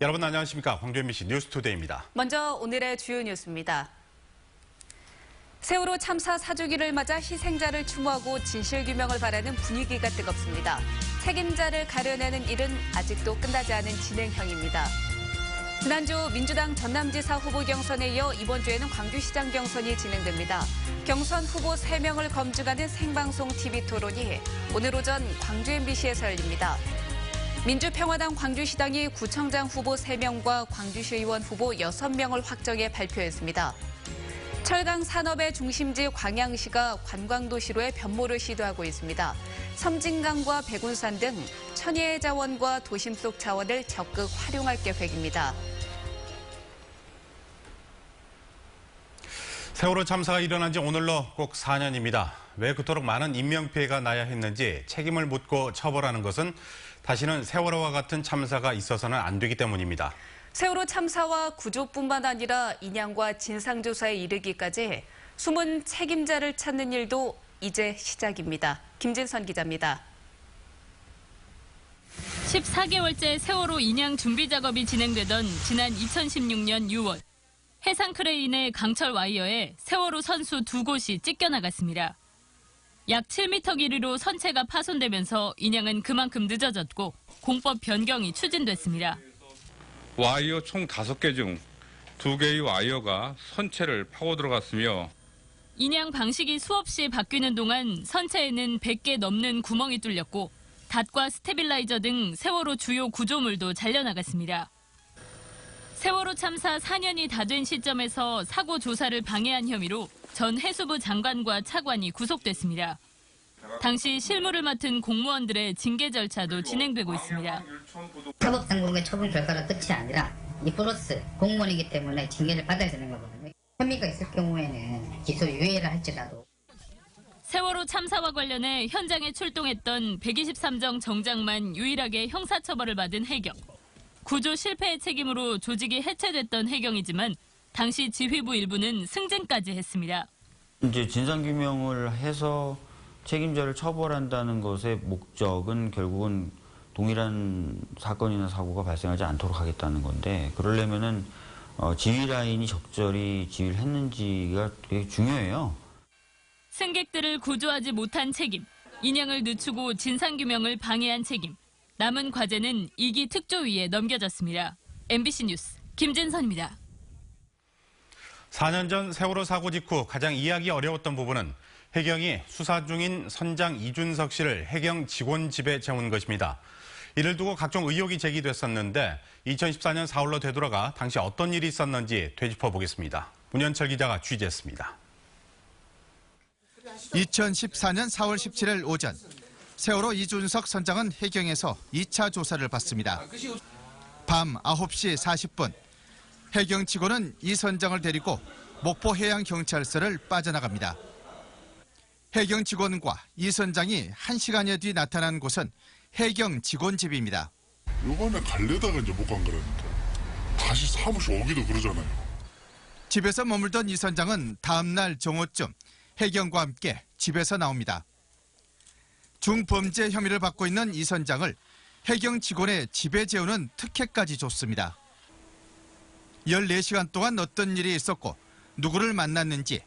여러분 안녕하십니까? 광주 MBC 뉴스투데이입니다. 먼저 오늘의 주요 뉴스입니다. 세월호 참사 4주기를 맞아 희생자를 추모하고 진실규명을 바라는 분위기가 뜨겁습니다. 책임자를 가려내는 일은 아직도 끝나지 않은 진행형입니다. 지난주 민주당 전남지사 후보 경선에 이어 이번 주에는 광주시장 경선이 진행됩니다. 경선 후보 3명을 검증하는 생방송 TV 토론이 오늘 오전 광주 MBC에서 열립니다. 민주평화당 광주시당이 구청장 후보 3명과 광주시의원 후보 6명을 확정해 발표했습니다. 철강 산업의 중심지 광양시가 관광도시로의 변모를 시도하고 있습니다. 섬진강과 백운산 등 천혜의 자원과 도심 속 자원을 적극 활용할 계획입니다. 세월호 참사가 일어난 지 오늘로 꼭 4년입니다. 왜 그토록 많은 인명피해가 나야 했는지 책임을 묻고 처벌하는 것은 다시는 세월호와 같은 참사가 있어서는 안 되기 때문입니다. 세월호 참사와 구조뿐만 아니라 인양과 진상조사에 이르기까지 숨은 책임자를 찾는 일도 이제 시작입니다. 김진선 기자입니다. 14개월째 세월호 인양 준비 작업이 진행되던 지난 2016년 6월. 해상 크레인의 강철 와이어에 세월호 선수 2곳이 찢겨나갔습니다. 약 7m 길이로 선체가 파손되면서 인양은 그만큼 늦어졌고 공법 변경이 추진됐습니다. 와이어 총 5개 중 2개의 와이어가 선체를 파고 들어갔으며 인양 방식이 수없이 바뀌는 동안 선체에는 100개 넘는 구멍이 뚫렸고 닷과 스테빌라이저 등 세월호 주요 구조물도 잘려나갔습니다. 세월호 참사 4년이 다 된 시점에서 사고 조사를 방해한 혐의로 전 해수부 장관과 차관이 구속됐습니다. 당시 실무를 맡은 공무원들의 징계 절차도 진행되고 있습니다. 사법당국의 처분 결과로 끝이 아니라 이 플러스 공무원이기 때문에 징계를 받아야 되는 거거든요. 혐의가 있을 경우에는 기소 유예를 할지라도. 세월호 참사와 관련해 현장에 출동했던 123정 정장만 유일하게 형사처벌을 받은 해경. 구조 실패의 책임으로 조직이 해체됐던 해경이지만 당시 지휘부 일부는 승진까지 했습니다. 이제 진상규명을 해서 책임자를 처벌한다는 것의 목적은 결국은 동일한 사건이나 사고가 발생하지 않도록 하겠다는 건데 그러려면은 지휘 라인이 적절히 지휘를 했는지가 되게 중요해요. 승객들을 구조하지 못한 책임, 인양을 늦추고 진상규명을 방해한 책임. 남은 과제는 2기 특조위에 넘겨졌습니다. MBC 뉴스 김진선입니다. 4년 전 세월호 사고 직후 가장 이해하기 어려웠던 부분은 해경이 수사 중인 선장 이준석 씨를 해경 직원 집에 재운 것입니다. 이를 두고 각종 의혹이 제기됐었는데 2014년 4월로 되돌아가 당시 어떤 일이 있었는지 되짚어보겠습니다. 문현철 기자가 취재했습니다. 2014년 4월 17일 오전 세월호 이준석 선장은 해경에서 2차 조사를 받습니다. 밤 9시 40분 해경 직원은 이 선장을 데리고 목포해양경찰서를 빠져나갑니다. 해경 직원과 이 선장이 1시간여 뒤 나타난 곳은 해경 직원 집입니다. 요번에 가려다가 이제 못 간 거라니까. 다시 사무실 오기도 그러잖아요. 집에서 머물던 이 선장은 다음 날 정오쯤 해경과 함께 집에서 나옵니다. 중범죄 혐의를 받고 있는 이 선장을 해경 직원의 집에 재우는 특혜까지 줬습니다. 14시간 동안 어떤 일이 있었고 누구를 만났는지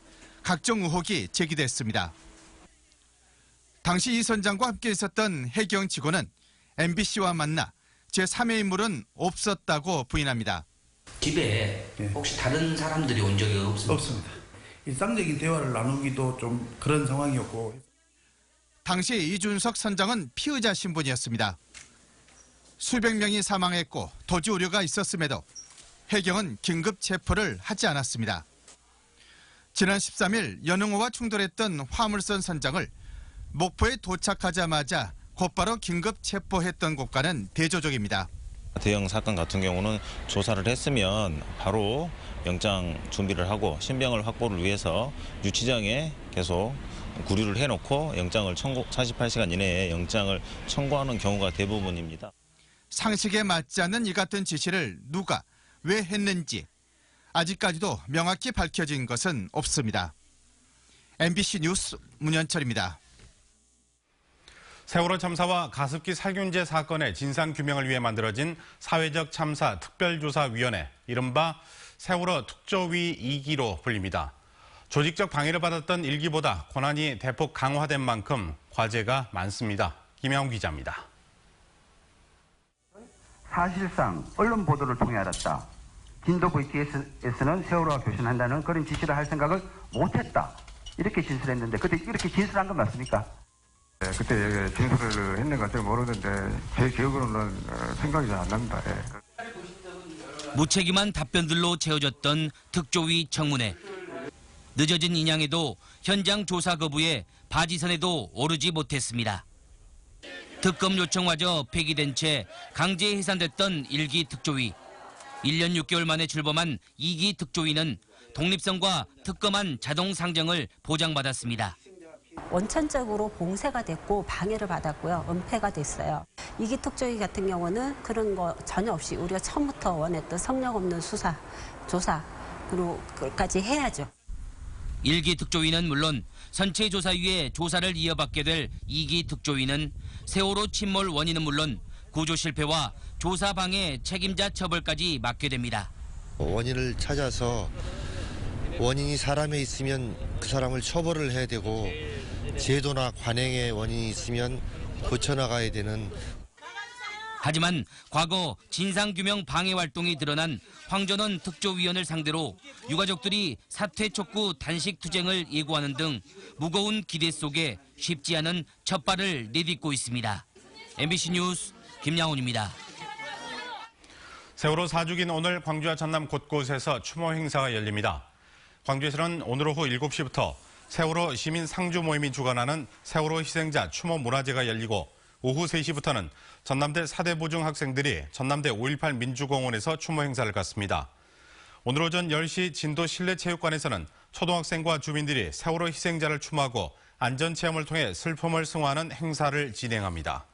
각종 의혹이 제기됐습니다. 당시 이 선장과 함께 있었던 해경 직원은 MBC와 만나 제3의 인물은 없었다고 부인합니다. 집에 혹시 다른 사람들이 온 적이 없습니까? 없습니다. 일상적인 대화를 나누기도 좀 그런 상황이었고. 당시 이준석 선장은 피의자 신분이었습니다. 수백 명이 사망했고 도주 우려가 있었음에도 해경은 긴급 체포를 하지 않았습니다. 지난 13일 연흥호와 충돌했던 화물선 선장을 목포에 도착하자마자 곧바로 긴급 체포했던 곳과는 대조적입니다. 대형 사건 같은 경우는 조사를 했으면 바로 영장 준비를 하고 신병을 확보를 위해서 유치장에 계속 구류를 해놓고 영장을 48시간 이내에 영장을 청구하는 경우가 대부분입니다. 상식에 맞지 않는 이 같은 지시를 누가 왜 했는지 아직까지도 명확히 밝혀진 것은 없습니다. MBC 뉴스 문현철입니다. 세월호 참사와 가습기 살균제 사건의 진상규명을 위해 만들어진 사회적 참사 특별조사위원회, 이른바 세월호 특조위 2기로 불립니다. 조직적 방해를 받았던 1기보다 권한이 대폭 강화된 만큼 과제가 많습니다. 김양훈 기자입니다. 사실상 언론 보도를 통해 알았다. 진도 VTS에서는 세월호와 교신한다는 그런 지시를 할 생각을 못했다. 이렇게 진술했는데 그때 이렇게 진술한 건 맞습니까? 네, 그때 진술을 했는가 제가 모르는데 제 기억으로는 생각이 잘 안 납니다. 무책임한 답변들로 채워졌던 특조위 청문회. 늦어진 인양에도 현장 조사 거부에 바지선에도 오르지 못했습니다. 특검 요청마저 폐기된 채 강제 해산됐던 1기 특조위. 1년 6개월 만에 출범한 2기 특조위는 독립성과 특검한 자동 상정을 보장받았습니다. 원천적으로 봉쇄가 됐고 방해를 받았고요. 은폐가 됐어요. 2기 특조위 같은 경우는 그런 거 전혀 없이 우리가 처음부터 원했던 성역 없는 수사, 조사, 그리고 그까지 해야죠. 1기 특조위는 물론 선체조사위에 조사를 이어받게 될 2기 특조위는 세월호 침몰 원인은 물론 구조 실패와 조사 방해 책임자 처벌까지 맡게 됩니다. 원인을 찾아서 원인이 사람에 있으면 그 사람을 처벌을 해야 되고 제도나 관행의 원인이 있으면 고쳐나가야 되는. 하지만 과거 진상규명 방해 활동이 드러난 황전원 특조위원을 상대로 유가족들이 사퇴 촉구 단식 투쟁을 예고하는 등 무거운 기대 속에 쉽지 않은 첫발을 내딛고 있습니다. MBC 뉴스 김양훈입니다. 세월호 4주기인 오늘 광주와 전남 곳곳에서 추모 행사가 열립니다. 광주에서는 오늘 오후 7시부터 세월호 시민 상주 모임이 주관하는 세월호 희생자 추모 문화제가 열리고 오후 3시부터는 전남대 사대보중 학생들이 전남대 5.18 민주공원에서 추모 행사를 갖습니다. 오늘 오전 10시 진도 실내체육관에서는 초등학생과 주민들이 세월호 희생자를 추모하고 안전체험을 통해 슬픔을 승화하는 행사를 진행합니다.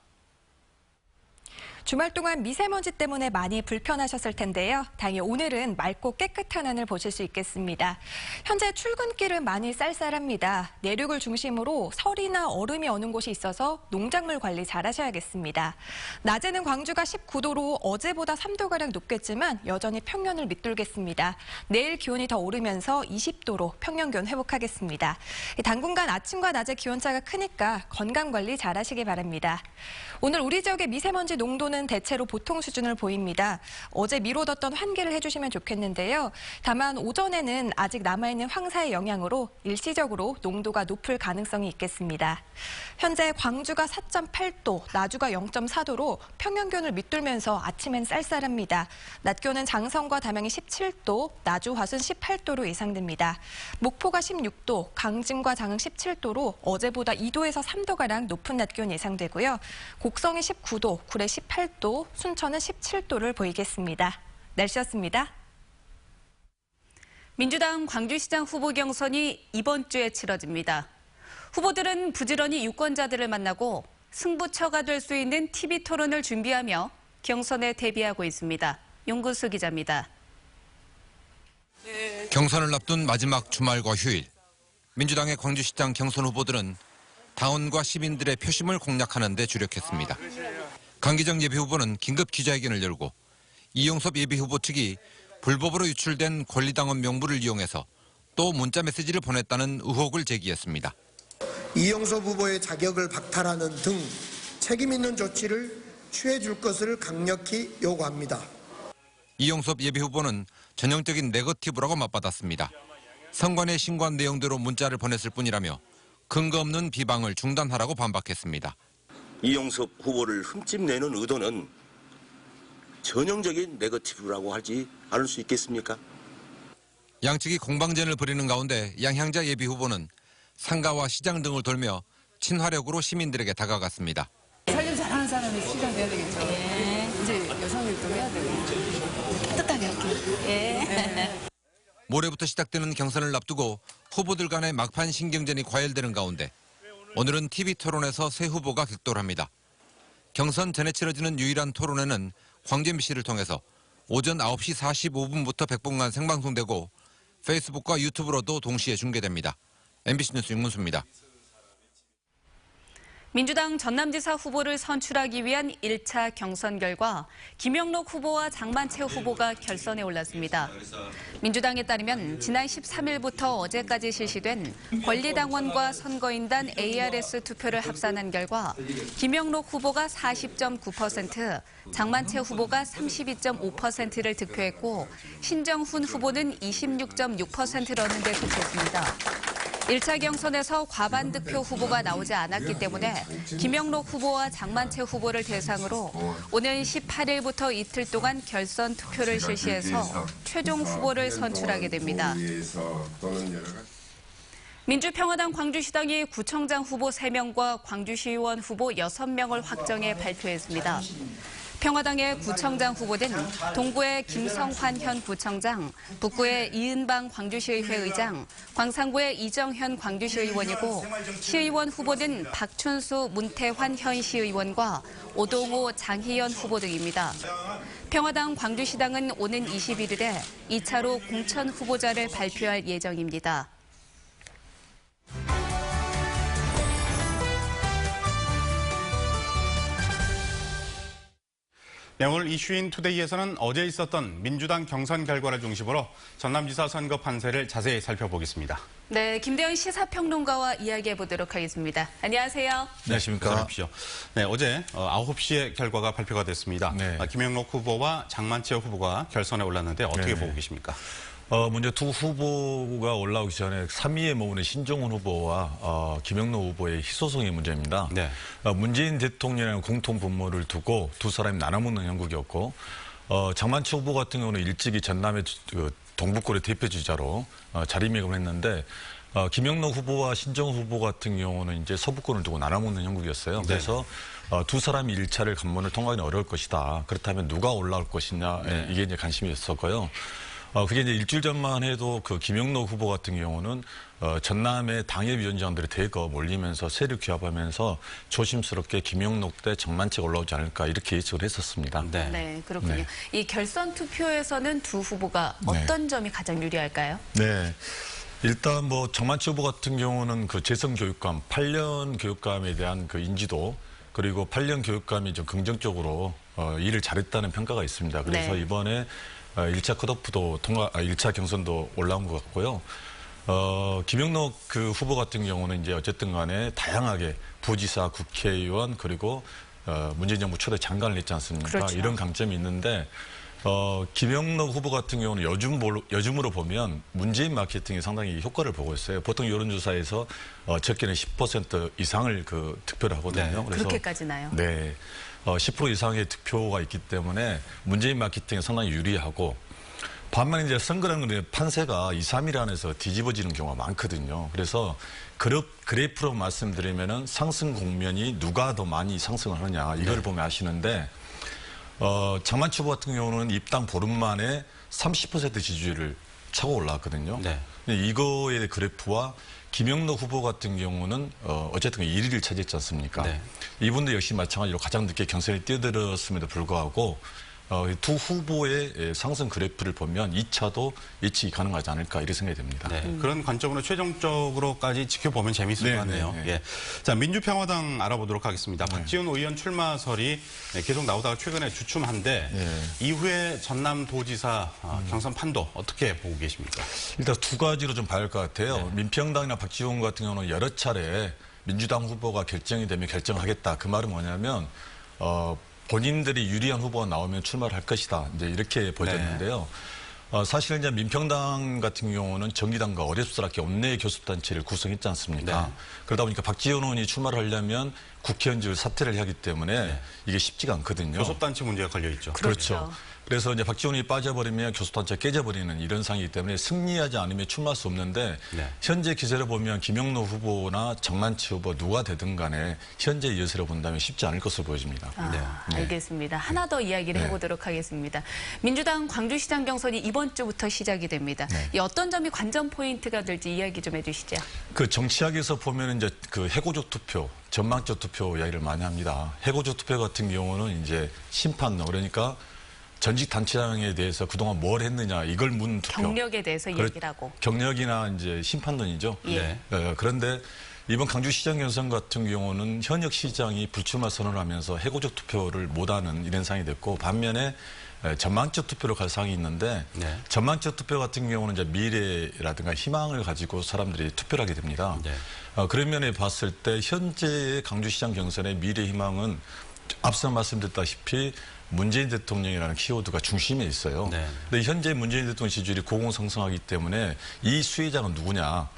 주말 동안 미세먼지 때문에 많이 불편하셨을 텐데요. 다행히 오늘은 맑고 깨끗한 하늘 보실 수 있겠습니다. 현재 출근길은 많이 쌀쌀합니다. 내륙을 중심으로 설이나 얼음이 어는 곳이 있어서 농작물 관리 잘 하셔야겠습니다. 낮에는 광주가 19도로 어제보다 3도가량 높겠지만 여전히 평년을 밑돌겠습니다. 내일 기온이 더 오르면서 20도로 평년 기온 회복하겠습니다. 당분간 아침과 낮의 기온차가 크니까 건강관리 잘 하시기 바랍니다. 오늘 우리 지역의 미세먼지 농도는 대체로 보통 수준을 보입니다. 어제 미뤄뒀던 환기를 해주시면 좋겠는데요. 다만 오전에는 아직 남아있는 황사의 영향으로 일시적으로 농도가 높을 가능성이 있겠습니다. 현재 광주가 4.8도, 나주가 0.4도로 평년 기온을 밑돌면서 아침엔 쌀쌀합니다. 낮 기온은 장성과 담양이 17도, 나주, 화순 18도로 예상됩니다. 목포가 16도, 강진과 장흥 17도로 어제보다 2도에서 3도가량 높은 낮 기온 예상되고요. 곡성이 19도, 구례 18도, 순천은 17도를 보이겠습니다. 날씨였습니다. 민주당 광주시장 후보 경선이 이번 주에 치러집니다. 후보들은 부지런히 유권자들을 만나고 승부처가 될 수 있는 TV 토론을 준비하며 경선에 대비하고 있습니다. 용근수 기자입니다. 경선을 앞둔 마지막 주말과 휴일, 민주당의 광주시장 경선 후보들은 당원과 시민들의 표심을 공략하는 데 주력했습니다. 강기정 예비후보는 긴급 기자회견을 열고 이용섭 예비후보 측이 불법으로 유출된 권리당원 명부를 이용해서 또 문자 메시지를 보냈다는 의혹을 제기했습니다. 이용섭 후보의 자격을 박탈하는 등 책임 있는 조치를 취해줄 것을 강력히 요구합니다. 이용섭 예비후보는 전형적인 네거티브라고 맞받았습니다. 선관위 신고한 내용대로 문자를 보냈을 뿐이라며 근거 없는 비방을 중단하라고 반박했습니다. 이용섭 후보를 흠집내는 의도는 전형적인 네거티브라고 하지 않을 수 있겠습니까? 양측이 공방전을 벌이는 가운데 양향자 예비후보는 상가와 시장 등을 돌며 친화력으로 시민들에게 다가갔습니다. 살림 잘하는 사람이 시장 돼야 되겠죠. 이제 여성일도 해야 되고 따뜻하게 할게요. 모레부터 시작되는 경선을 앞두고 후보들 간의 막판 신경전이 과열되는 가운데 오늘은 TV 토론에서 새 후보가 격돌합니다. 경선 전에 치러지는 유일한 토론회는 광주 MBC를 통해서 오전 9시 45분부터 100분간 생방송되고 페이스북과 유튜브로도 동시에 중계됩니다. MBC 뉴스 윤문수입니다. 민주당 전남지사 후보를 선출하기 위한 1차 경선 결과 김영록 후보와 장만채 후보가 결선에 올랐습니다. 민주당에 따르면 지난 13일부터 어제까지 실시된 권리당원과 선거인단 ARS 투표를 합산한 결과 김영록 후보가 40.9%, 장만채 후보가 32.5%를 득표했고 신정훈 후보는 26.6%를 얻는 데 그쳤습니다. 1차 경선에서 과반 득표 후보가 나오지 않았기 때문에 김영록 후보와 장만채 후보를 대상으로 오는 18일부터 이틀 동안 결선 투표를 실시해서 최종 후보를 선출하게 됩니다. 민주평화당 광주시당이 구청장 후보 3명과 광주시의원 후보 6명을 확정해 발표했습니다. 평화당의 구청장 후보는 동구의 김성환 현 부청장, 북구의 이은방 광주시의회 의장, 광산구의 이정현 광주시의원이고 시의원 후보는 박춘수 문태환 현 시의원과 오동호 장희연 후보 등입니다. 평화당 광주시당은 오는 21일에 2차로 공천 후보자를 발표할 예정입니다. 네, 오늘 이슈인 투데이에서는 어제 있었던 민주당 경선 결과를 중심으로 전남지사 선거 판세를 자세히 살펴보겠습니다. 네, 김대현 시사평론가와 이야기해보도록 하겠습니다. 안녕하세요. 안녕하십니까. 네, 어제 9시에 결과가 발표가 됐습니다. 네. 김영록 후보와 장만채 후보가 결선에 올랐는데 어떻게 보고 계십니까? 먼저 두 후보가 올라오기 전에 3위에 머무는 신정훈 후보와 김영록 후보의 희소성의 문제입니다. 네. 문재인 대통령이랑 공통 분모를 두고 두 사람이 나눠먹는 형국이었고 장만채 후보 같은 경우는 일찍이 전남의 동북권의 대표 주자로 자리매김을 했는데 김영록 후보와 신정훈 후보 같은 경우는 이제 서북권을 두고 나눠먹는 형국이었어요. 그래서 두 사람이 1차를 관문을 통과하기는 어려울 것이다. 그렇다면 누가 올라올 것이냐 이게 이제 관심이 있었고요. 그게 이제 일주일 전만 해도 그 김영록 후보 같은 경우는 전남의 당협위원장들이 대거 몰리면서 세력 규합하면서 조심스럽게 김영록 대 장만채가 올라오지 않을까 이렇게 예측을 했었습니다. 네, 그렇군요. 네. 이 결선 투표에서는 두 후보가 어떤 점이 가장 유리할까요? 네. 일단 뭐 장만채 후보 같은 경우는 그 재선 교육감, 8년 교육감에 대한 그 인지도 그리고 8년 교육감이 좀 긍정적으로 일을 잘했다는 평가가 있습니다. 그래서 이번에 1차 컷오프도 1차 경선도 올라온 것 같고요. 김영록 그 후보 같은 경우는 이제 어쨌든 간에 다양하게 부지사, 국회의원 그리고 문재인 정부 초대 장관을 했지 않습니까? 그렇죠. 이런 강점이 있는데 김영록 후보 같은 경우는 요즘으로 보면 문재인 마케팅이 상당히 효과를 보고 있어요. 보통 여론조사에서 적게는 10% 이상을 그 득표를 하거든요. 네, 그래서 그렇게까지 나요? 네. 10% 이상의 득표가 있기 때문에 문재인 마케팅이 상당히 유리하고 반면 이제 선거라는 건 판세가 2, 3일 안에서 뒤집어지는 경우가 많거든요. 그래서 그래프로 말씀드리면은 상승 국면이 누가 더 많이 상승을 하느냐 이걸 보면 아시는데 장만채 후보 같은 경우는 입당 보름 만에 30% 지지율을 차고 올라왔거든요. 네. 이거의 그래프와 김영록 후보 같은 경우는 어쨌든 1위를 차지했지 않습니까? 네. 이분도 역시 마찬가지로 가장 늦게 경선에 뛰어들었음에도 불구하고 두 후보의 상승 그래프를 보면 2차도 예측이 가능하지 않을까 이렇게 생각이 됩니다. 네, 그런 관점으로 최종적으로까지 지켜보면 재미있을 것 같네요. 예. 자, 민주평화당 알아보도록 하겠습니다. 박지원 의원 출마설이 계속 나오다가 최근에 주춤한데 이후에 전남도지사 경선 판도 어떻게 보고 계십니까? 일단 두 가지로 좀 봐야 할 것 같아요. 민평당이나 박지원 같은 경우는 여러 차례 민주당 후보가 결정이 되면 결정하겠다. 그 말은 뭐냐면 본인들이 유리한 후보가 나오면 출마를 할 것이다. 이제 이렇게 보여졌는데요. 사실 이제 민평당 같은 경우는 정의당과 어렵스럽게 원내 교섭단체를 구성했지 않습니까? 그러다 보니까 박지원 의원이 출마를 하려면 국회의원직을 사퇴를 하기 때문에 이게 쉽지가 않거든요. 교섭단체 문제가 걸려 있죠. 그렇죠. 그래서 이제 박지원 의원이 빠져버리면 교섭단체가 깨져버리는 이런 상황이기 때문에 승리하지 않으면 출마할 수 없는데 현재 기세를 보면 김영록 후보나 장만채 후보 누가 되든 간에 현재 여세로 본다면 쉽지 않을 것으로 보여집니다. 알겠습니다. 하나 더 이야기를 해보도록 하겠습니다. 민주당 광주시장 경선이 이번 주부터 시작이 됩니다. 이 어떤 점이 관전 포인트가 될지 이야기 좀 해주시죠. 그 정치학에서 보면 이제 그 해고적 투표, 전망적 투표 이야기를 많이 합니다. 해고적 투표 같은 경우는 이제 심판론, 그러니까 전직 단체장에 대해서 그동안 뭘 했느냐 이걸 묻는 투표. 경력에 대해서 이야기를 하고. 경력이나 이제 심판론이죠. 그런데 이번 강주시장 경선 같은 경우는 현역 시장이 불출마 선언을 하면서 해고적 투표를 못하는 이런 상황이 됐고, 반면에 전망적 투표로 갈 상황이 있는데, 전망적 투표 같은 경우는 이제 미래라든가 희망을 가지고 사람들이 투표를 하게 됩니다. 그런 면에 봤을 때 현재의 강주시장 경선의 미래 희망은 앞서 말씀드렸다시피 문재인 대통령이라는 키워드가 중심에 있어요. 근데 현재 문재인 대통령 지지율이 고공상승하기 때문에 이 수혜자가 누구냐?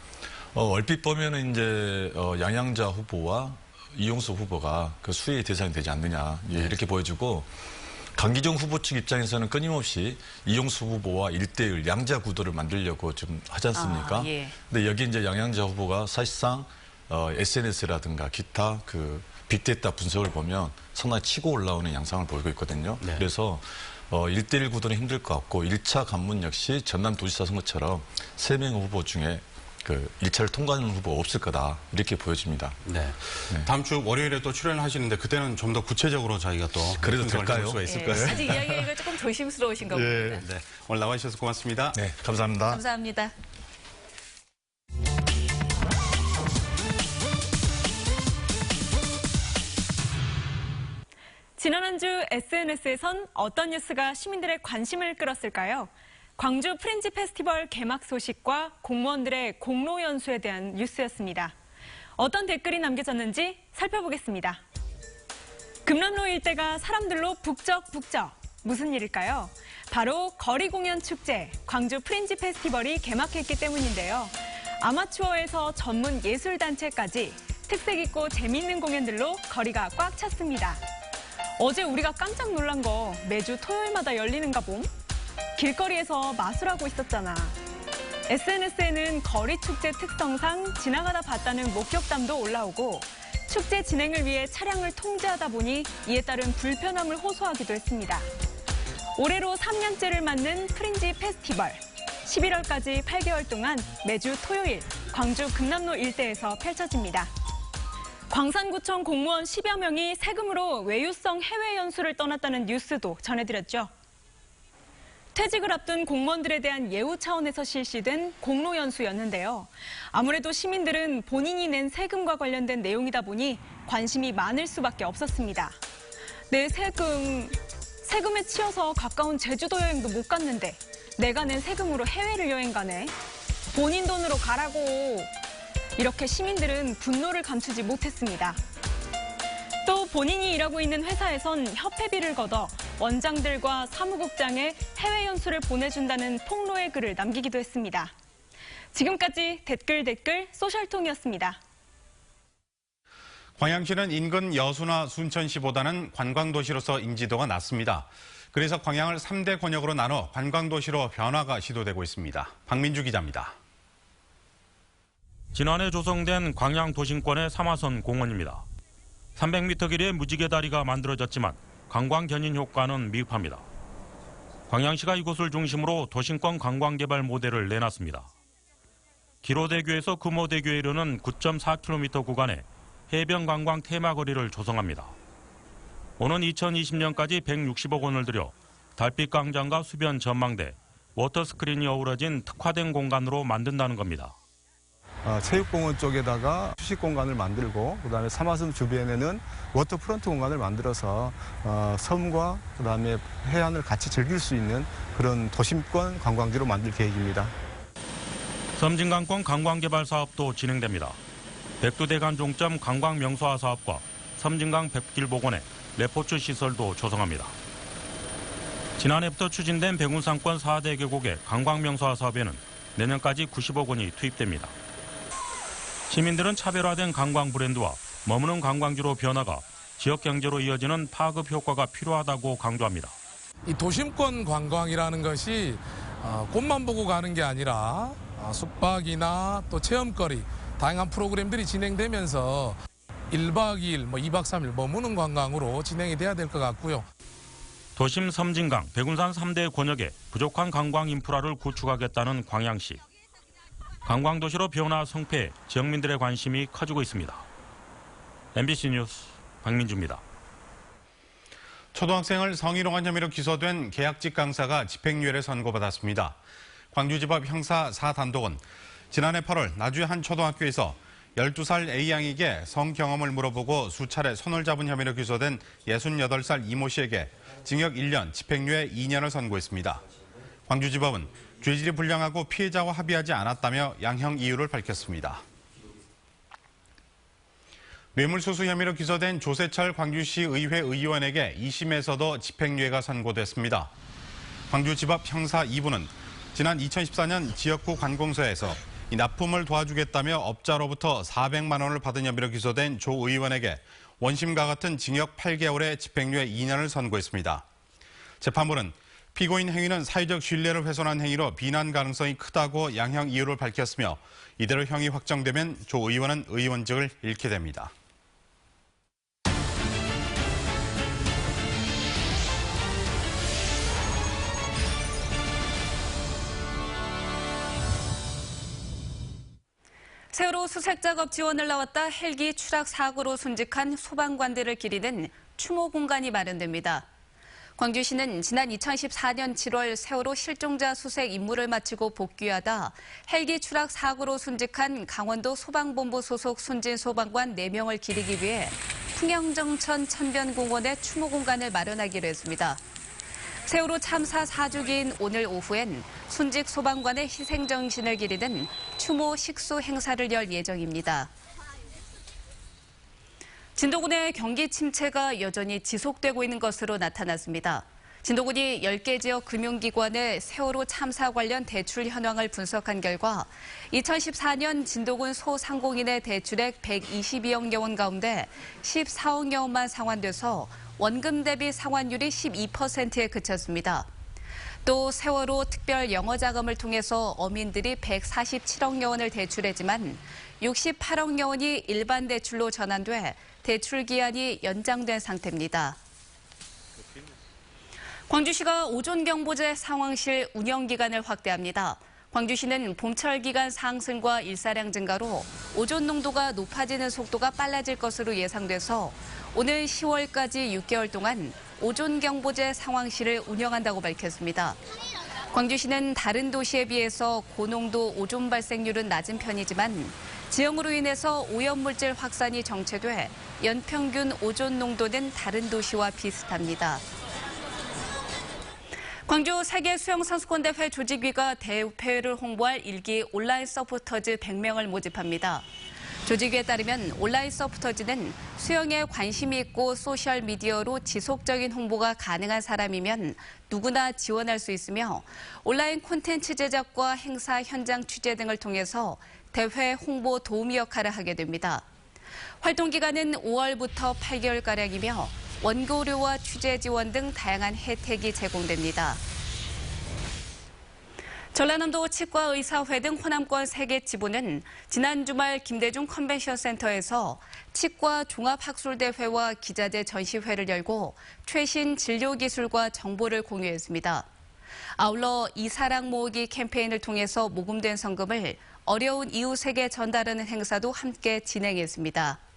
얼핏 보면은 이제 양양자 후보와 이용수 후보가 그 수혜의 대상이 되지 않느냐, 이렇게 보여지고, 강기정 후보 측 입장에서는 끊임없이 이용수 후보와 1대1 양자 구도를 만들려고 좀 하지 않습니까? 근데 여기 이제 양양자 후보가 사실상 SNS라든가 기타 그 빅데이터 분석을 보면 상당히 치고 올라오는 양상을 보이고 있거든요. 그래서 1대1 구도는 힘들 것 같고, 1차 관문 역시 전남도지사 선거처럼 3명 후보 중에 그 1차를 통과하는 후보가 없을 거다, 이렇게 보여집니다. 다음 주 월요일에 또 출연을 하시는데 그때는 좀 더 구체적으로 저희가 또 그래도 분석을 될까요? 해볼 수가 있을 거예요. 아직 이야기가 조금 조심스러우신가 봅니다. 오늘 나와주셔서 고맙습니다. 감사합니다. 감사합니다. 지난 한 주 SNS에선 어떤 뉴스가 시민들의 관심을 끌었을까요? 광주 프렌즈 페스티벌 개막 소식과 공무원들의 공로 연수에 대한 뉴스였습니다. 어떤 댓글이 남겨졌는지 살펴보겠습니다. 금남로 일대가 사람들로 북적북적. 무슨 일일까요? 바로 거리공연 축제, 광주 프렌즈 페스티벌이 개막했기 때문인데요. 아마추어에서 전문 예술단체까지 특색 있고 재미있는 공연들로 거리가 꽉 찼습니다. 어제 우리가 깜짝 놀란 거 매주 토요일마다 열리는가 봄? 길거리에서 마술하고 있었잖아. SNS에는 거리 축제 특성상 지나가다 봤다는 목격담도 올라오고, 축제 진행을 위해 차량을 통제하다 보니 이에 따른 불편함을 호소하기도 했습니다. 올해로 3년째를 맞는 프린지 페스티벌. 11월까지 8개월 동안 매주 토요일 광주 금남로 일대에서 펼쳐집니다. 광산구청 공무원 10여 명이 세금으로 외유성 해외 연수를 떠났다는 뉴스도 전해드렸죠. 퇴직을 앞둔 공무원들에 대한 예우 차원에서 실시된 공로 연수였는데요. 아무래도 시민들은 본인이 낸 세금과 관련된 내용이다 보니 관심이 많을 수밖에 없었습니다. 내 세금에 치여서 가까운 제주도 여행도 못 갔는데 내가 낸 세금으로 해외를 여행 가네. 본인 돈으로 가라고. 이렇게 시민들은 분노를 감추지 못했습니다. 또 본인이 일하고 있는 회사에선 협회비를 걷어 원장들과 사무국장에 해외 연수를 보내준다는 폭로의 글을 남기기도 했습니다. 지금까지 댓글 소셜통이었습니다. 광양시는 인근 여수나 순천시보다는 관광도시로서 인지도가 낮습니다. 그래서 광양을 3대 권역으로 나눠 관광도시로 변화가 시도되고 있습니다. 박민주 기자입니다. 지난해 조성된 광양 도심권의 3화선 공원입니다. 300m 길이의 무지개 다리가 만들어졌지만 관광 견인 효과는 미흡합니다. 광양시가 이곳을 중심으로 도심권 관광개발 모델을 내놨습니다. 기로대교에서 금호대교에 이르는 9.4km 구간에 해변 관광 테마거리를 조성합니다. 오는 2020년까지 160억 원을 들여 달빛 광장과 수변 전망대, 워터스크린이 어우러진 특화된 공간으로 만든다는 겁니다. 체육공원 쪽에다가 휴식 공간을 만들고, 그다음에 3화선 주변에는 워터프런트 공간을 만들어서 섬과 그다음에 해안을 같이 즐길 수 있는 그런 도심권 관광지로 만들 계획입니다. 섬진강권 관광개발 사업도 진행됩니다. 백두대간 종점 관광 명소화 사업과 섬진강 백길 복원에 레포츠 시설도 조성합니다. 지난해부터 추진된 백운상권 4대 계곡의 관광 명소화 사업에는 내년까지 90억 원이 투입됩니다. 시민들은 차별화된 관광 브랜드와 머무는 관광지로 변화가 지역 경제로 이어지는 파급 효과가 필요하다고 강조합니다. 이 도심권 관광이라는 것이 꽃만 보고 가는 게 아니라 숙박이나 또 체험거리, 다양한 프로그램들이 진행되면서 1박 2일, 2박 3일 머무는 관광으로 진행이 돼야 될 것 같고요. 도심 섬진강, 백운산 3대 권역에 부족한 관광 인프라를 구축하겠다는 광양시. 관광도시로 변화 성패에 지역민들의 관심이 커지고 있습니다. MBC 뉴스 박민주입니다. 초등학생을 성희롱한 혐의로 기소된 계약직 강사가 집행유예를 선고받았습니다. 광주지법 형사 4단독은 지난해 8월 나주의 한 초등학교에서 12살 A양에게 성경험을 물어보고 수차례 손을 잡은 혐의로 기소된 68살 이모 씨에게 징역 1년, 집행유예 2년을 선고했습니다. 광주지법은 죄질이 불량하고 피해자와 합의하지 않았다며 양형 이유를 밝혔습니다. 뇌물수수 혐의로 기소된 조세철 광주시 의회 의원에게 2심에서도 집행유예가 선고됐습니다. 광주지법 형사 2부는 지난 2014년 지역구 관공서에서 이 납품을 도와주겠다며 업자로부터 400만 원을 받은 혐의로 기소된 조 의원에게 원심과 같은 징역 8개월에 집행유예 2년을 선고했습니다. 재판부는 피고인 행위는 사회적 신뢰를 훼손한 행위로 비난 가능성이 크다고 양형 이유를 밝혔으며 이대로 형이 확정되면 조 의원은 의원직을 잃게 됩니다. 세월호 수색 작업 지원을 나왔다 헬기 추락 사고로 순직한 소방관들을 기리는 추모 공간이 마련됩니다. 광주시는 지난 2014년 7월 세월호 실종자 수색 임무를 마치고 복귀하다 헬기 추락 사고로 순직한 강원도 소방본부 소속 순진 소방관 4명을 기리기 위해 풍영정천 천변공원에 추모 공간을 마련하기로 했습니다. 세월호 참사 4주기인 오늘 오후엔 순직 소방관의 희생정신을 기리는 추모 식수 행사를 열 예정입니다. 진도군의 경기 침체가 여전히 지속되고 있는 것으로 나타났습니다. 진도군이 10개 지역 금융기관의 세월호 참사 관련 대출 현황을 분석한 결과 2014년 진도군 소상공인의 대출액 122억여 원 가운데 14억여 원만 상환돼서 원금 대비 상환율이 12%에 그쳤습니다. 또 세월호 특별 영어 자금을 통해서 어민들이 147억여 원을 대출했지만 68억여 원이 일반 대출로 전환돼 대출 기한이 연장된 상태입니다. 광주시가 오존경보제 상황실 운영 기간을 확대합니다. 광주시는 봄철 기간 상승과 일사량 증가로 오존 농도가 높아지는 속도가 빨라질 것으로 예상돼서 오늘 10월까지 6개월 동안 오존 경보제 상황실을 운영한다고 밝혔습니다. 광주시는 다른 도시에 비해서 고농도 오존 발생률은 낮은 편이지만 지형으로 인해서 오염물질 확산이 정체돼 연평균 오존 농도는 다른 도시와 비슷합니다. 광주 세계수영선수권대회 조직위가 대회를 홍보할 1기 온라인 서포터즈 100명을 모집합니다. 조직위에 따르면 온라인 서포터즈는 수영에 관심이 있고 소셜미디어로 지속적인 홍보가 가능한 사람이면 누구나 지원할 수 있으며 온라인 콘텐츠 제작과 행사 현장 취재 등을 통해서 대회 홍보 도우미 역할을 하게 됩니다. 활동 기간은 5월부터 8개월가량이며 원고료와 취재 지원 등 다양한 혜택이 제공됩니다. 전라남도 치과의사회 등 호남권 3개 지부는 지난 주말 김대중 컨벤션센터에서 치과 종합학술대회와 기자재 전시회를 열고 최신 진료기술과 정보를 공유했습니다. 아울러 이사랑 모으기 캠페인을 통해서 모금된 성금을 어려운 이웃에게 전달하는 행사도 함께 진행했습니다.